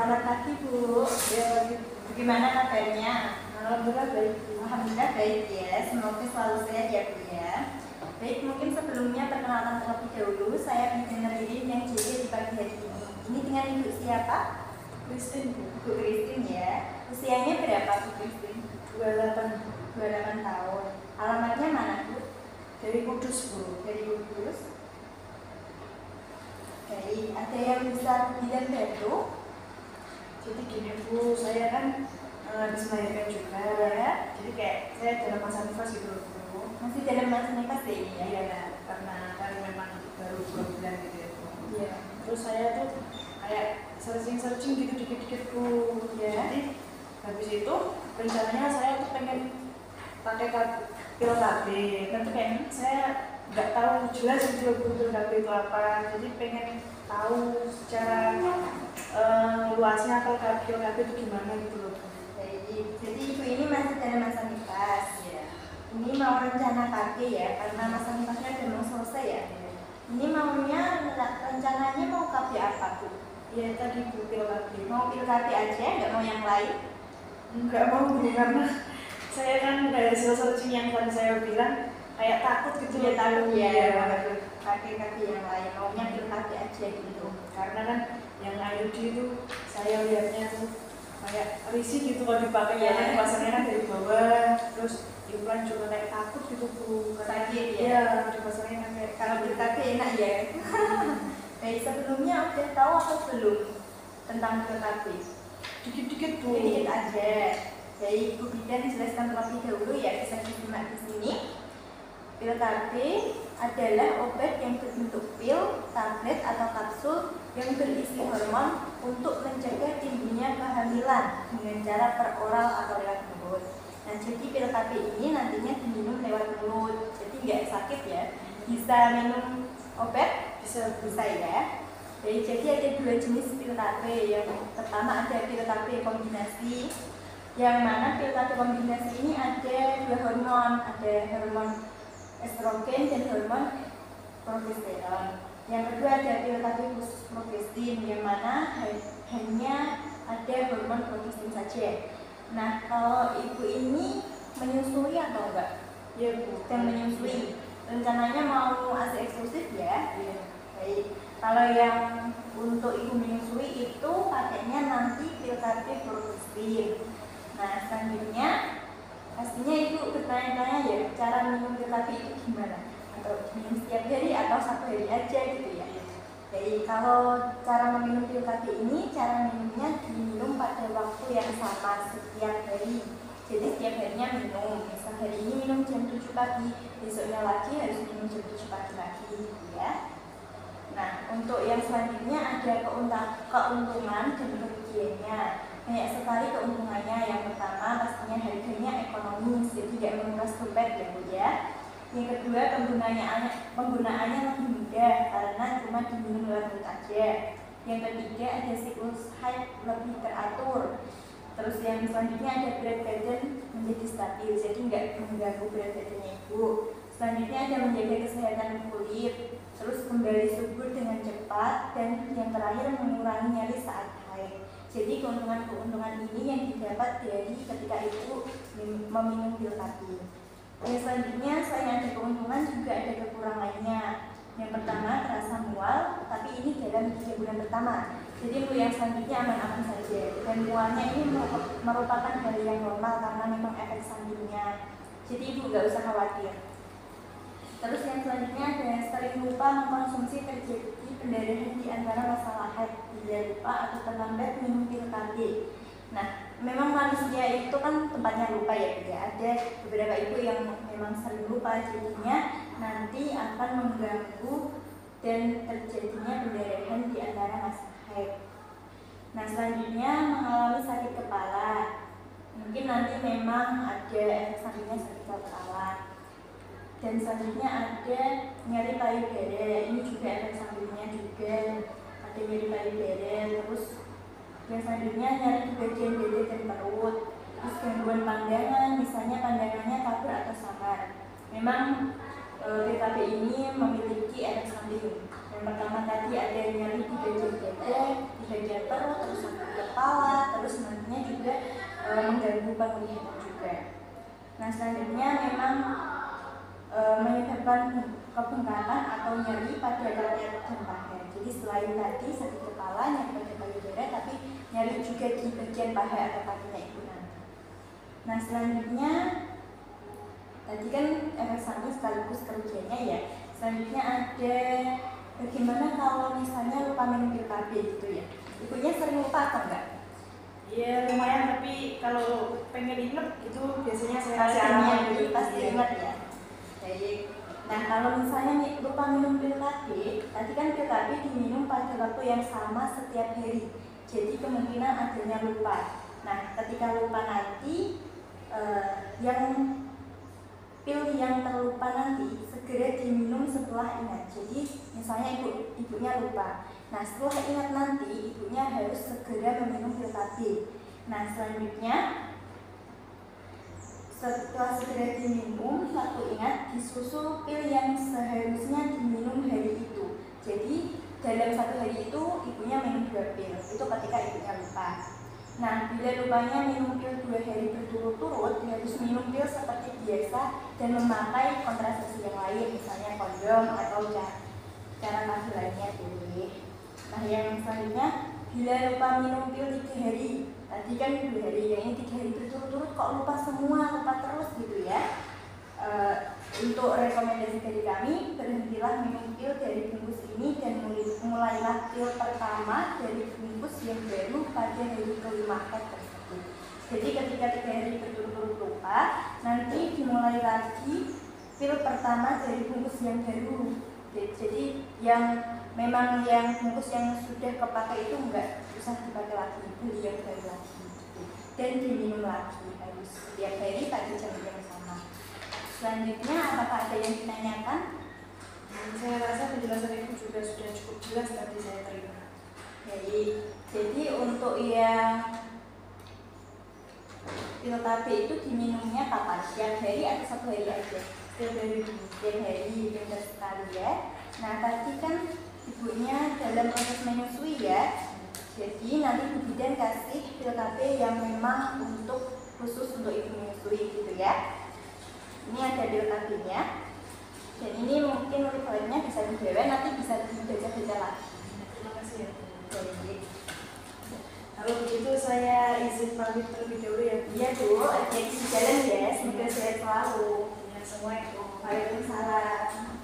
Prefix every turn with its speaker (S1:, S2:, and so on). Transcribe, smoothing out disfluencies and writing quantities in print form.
S1: Selamat pagi Bu. Ya, bagaimana kabarnya?
S2: Alhamdulillah baik.
S1: Alhamdulillah baik ya. Semoga selalu sehat ya Bu ya. Baik, mungkin sebelumnya perkenalkan terlebih dahulu. Saya Pidana Ririn yang jadi di pagi hari ini. Ini dengan Ibu siapa?
S2: Christine Bu.
S1: Bu Christine ya. Usianya berapa Bu Christine?
S2: 28
S1: tahun. Alamatnya mana Bu?
S2: dari Kudus Bu.
S1: Dari Kudus. Baik, ada yang bisa bilang bantu?
S2: Jadi gini Bu, saya kan habis melahirkan juga ya. Jadi kayak saya dalam masa nifas gitu loh Bu.
S1: Masih dalam masa nifas ya ini ya?
S2: Iya, karena kan memang baru 2 bulan gitu ya Bu.
S1: Iya.
S2: Terus saya tuh kayak searching gitu dikit-dikit Bu.
S1: Ya.
S2: Jadi habis itu rencananya saya tuh pengen pakai pil KB. Tapi kayaknya saya nggak tahu jelas gitu loh pil KB itu apa. Jadi pengen tahu secara luasnya pil KB itu gimana gitu loh.
S1: Jadi Ibu ini masih dalam masa nifas ya. Ini mau rencana KB ya, karena masa nifasnya sudah mau selesai ya. Ini maunya rencananya mau KB apa Bu?
S2: Ya tadi Bu, pil KB.
S1: Mau pil KB aja, nggak mau yang lain?
S2: Nggak mau Bu, karena saya kan dari hasil searching yang tadi saya bilang kayak takut gitu
S1: Ya takut ya,
S2: pakai
S1: KB yang lain. Maunya pil KB aja gitu.
S2: karena kan yang IUD itu saya lihatnya tuh kayak risih gitu kalau dipakai ya, kan pasarnya kan dari bawah, terus implan juga kayak takut gitu Bu,
S1: Sakit ya?
S2: Iya, di pasarnya kan kayak
S1: Kalau pil KB enak ya. Baik, sebelumnya udah tahu atau belum tentang pil KB?
S2: dikit-dikit Bu.
S1: Sedikit aja. Jadi Ibu Bidan jelaskan terlebih dahulu ya, bisa disimak di sini. Pil KB adalah obat yang berbentuk pil, tablet atau kapsul yang berisi hormon untuk mencegah timbulnya kehamilan dengan cara peroral atau lewat mulut. Nah, jadi pil KB ini nantinya diminum lewat mulut, jadi nggak sakit ya. Bisa minum obat? Bisa ya. Jadi ada 2 jenis pil KB. Yang pertama ada pil KB kombinasi, yang mana pil KB kombinasi ini ada 2 hormon, ada hormon estrogen dan hormon progesteron. Yang kedua ada pil KB khusus progestin, yang mana hanya ada hormon progestin saja. Nah, kalau Ibu ini menyusui atau enggak?
S2: Iya Bu.
S1: Yang menyusui. Rencananya mau ASI eksklusif ya?
S2: Iya.
S1: Baik. Kalau yang untuk Ibu menyusui itu pakainya nanti pil KB progestin. Nah, selanjutnya pastinya Ibu bertanya-tanya ya, cara minum pil KB itu gimana? Atau minum setiap hari atau 1 hari aja gitu ya? Jadi kalau cara meminum pil KB ini, cara minumnya diminum pada waktu yang sama setiap hari. Jadi setiap harinya minum, misal hari ini minum jam 7 pagi, besoknya lagi harus minum jam 7 pagi lagi gitu ya. Nah, untuk yang selanjutnya ada keuntungan dan kerugiannya. Banyak sekali keuntungannya. Yang pertama pastinya harganya ekonomis, jadi tidak menguras dompet ya Bu ya. Yang kedua penggunaannya lebih mudah karena cuma diminum lewat mulut aja. Yang ketiga ada siklus haid lebih teratur. Terus yang selanjutnya ada berat badan menjadi stabil, jadi nggak mengganggu berat badannya Ibu. Selanjutnya ada menjaga kesehatan kulit, terus kembali subur dengan cepat, dan yang terakhir mengurangi nyeri saat haid. Jadi keuntungan-keuntungan ini yang didapat dari ketika Ibu meminum pil KB. Yang selanjutnya selain ada keuntungan juga ada kekurangannya. Yang pertama terasa mual, tapi ini dalam 3 bulan pertama. Jadi untuk yang selanjutnya aman-aman saja. Dan mualnya ini merupakan hal yang normal karena memang efek sampingnya. Jadi Ibu nggak usah khawatir. Terus yang selanjutnya ada sering lupa mengkonsumsi, terjadi pendarahan di antara masalah haid, tidak lupa atau terlambat minum pil KB. Nah, memang manusia itu kan tempatnya lupa ya, ada beberapa ibu yang memang sering lupa, jadinya nanti akan mengganggu dan terjadinya pendarahan di antara masa haid. Nah, selanjutnya mengalami sakit kepala, mungkin nanti memang ada efek sampingnya sakit kepala. Dan selanjutnya ada nyeri payudara, ini juga efek sampingnya juga ada nyeri payudara. Terus yang selanjutnya nyeri di bagian dada dan perut. Terus gangguan pandangan, misalnya pandangannya kabur atau samar. Memang pil KB ini memiliki efek samping. Yang pertama tadi ada nyeri di bagian dada, di bagian perut, terus sampai kepala, terus nantinya juga mengganggu penglihatan juga. Nah selanjutnya memang menyebabkan kebengkakan atau nyeri pada rakyat dan paha. Jadi selain tadi sakit kepala, nyeri pada payudara, tapi nyeri juga di bagian paha atau kakinya ibu nanti. Nah selanjutnya tadi kan efek samping sekaligus kerugiannya ya. Selanjutnya ada bagaimana kalau misalnya lupa minum pil KB gitu ya. Ibunya sering lupa atau enggak?
S2: Iya lumayan, tapi kalau pengen inget itu biasanya saya
S1: pasti ingat ya. Baik. Nah kalau misalnya lupa minum pil KB, tadi kan pil KB diminum pada waktu yang sama setiap hari. Jadi kemungkinan adanya lupa. Nah ketika lupa nanti yang pil yang terlupa nanti segera diminum setelah ingat. Jadi misalnya ibunya lupa. Nah setelah ingat nanti ibunya harus segera meminum pil KB. Nah selanjutnya setelah segera diminum, waktu ingat disusul pil yang seharusnya diminum hari itu. Jadi dalam satu hari itu ibunya minum 2 pil. Itu ketika ibunya lupa. Nah, bila lupanya minum pil 2 hari berturut-turut, harus minum pil seperti biasa dan memakai kontrasepsi yang lain, misalnya kondom atau cara lain lainnya boleh. Nah, yang selanjutnya, bila lupa minum pil 3 hari, tadi kan 2 hari, yang ini 3 hari berturut-turut kok lupa semua, lupa terus gitu ya. Untuk rekomendasi dari kami, berhentilah minum pil dari bungkus ini dan mulailah pil pertama dari bungkus yang baru pada hari kelima tersebut. Jadi ketika 3 hari berturut-turut lupa, nanti dimulai lagi pil pertama dari bungkus yang baru. Jadi yang memang yang bungkus yang sudah kepakai itu enggak usah dipakai lagi, beli yang baru lagi dan diminum lagi harus setiap hari pada jam yang sama. Selanjutnya apakah ada yang ditanyakan?
S2: Saya rasa penjelasan ibu juga sudah cukup jelas tadi saya terima.
S1: Jadi untuk yang pil KB itu diminumnya kapan? Setiap hari atau 1 hari aja? Setiap hari, benar sekali ya. Nah tadi kan ibunya dalam proses menyusui ya. Jadi nanti Bu Bidan kasih pil KB yang memang khusus untuk ibu menyusui gitu ya. Ini ada pil KB-nya. Dan ini mungkin riwayatnya bisa dibawa, nanti bisa dibaca-baca lagi.
S2: Terima kasih ya.
S1: Baik.
S2: Kalau begitu saya izin pamit terlebih dahulu ya.
S1: Iya Bu, hati-hati di jalan ya. Semoga sehat selalu.
S2: Ya, Assalamualaikum.
S1: Waalaikumsalam.